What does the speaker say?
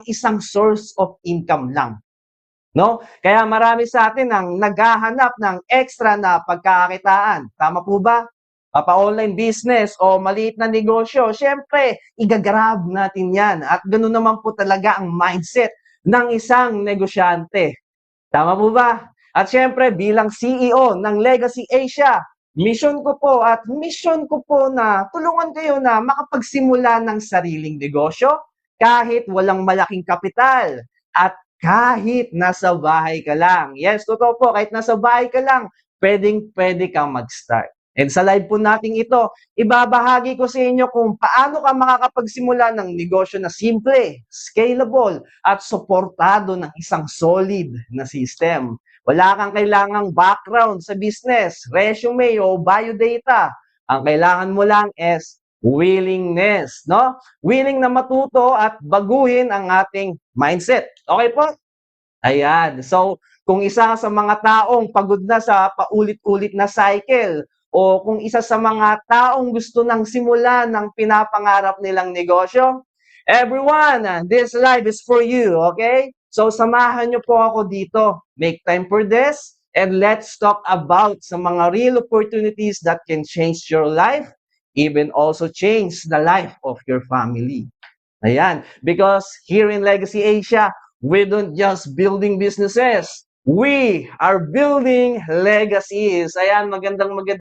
isang source of income lang. No? Kaya marami sa atin ang naghahanap ng extra na pagkakakitaan. Tama po ba? Pa-online business o maliit na negosyo, syempre, igagrab natin yan. At ganoon naman po talaga ang mindset ng isang negosyante. Tama po ba? At syempre, bilang CEO ng Legacy Asia, mission ko po na tulungan kayo na makapagsimula ng sariling negosyo kahit walang malaking kapital at kahit nasa bahay ka lang. Yes, totoo po, kahit nasa bahay ka lang, pwedeng-pwede kang mag-start. And sa live po nating ito, ibabahagi ko sa inyo kung paano ka makakapagsimula ng negosyo na simple, scalable, at suportado ng isang solid na system. Wala kang kailangang background sa business, resume o biodata. Ang kailangan mo lang is willingness, no? Willing na matuto at baguhin ang ating mindset. Okay po? Ayan. So, kung isa sa mga taong pagod na sa paulit-ulit na cycle o kung isa sa mga taong gusto nang simulan ng pinapangarap nilang negosyo, everyone, this live is for you, okay? So, samahan niyo po ako dito. Make time for this and let's talk about sa mga real opportunities that can change your life, even also change the life of your family. Ayan. Because here in Legacy Asia, we don't just building businesses. We are building legacies. Ayan, magandang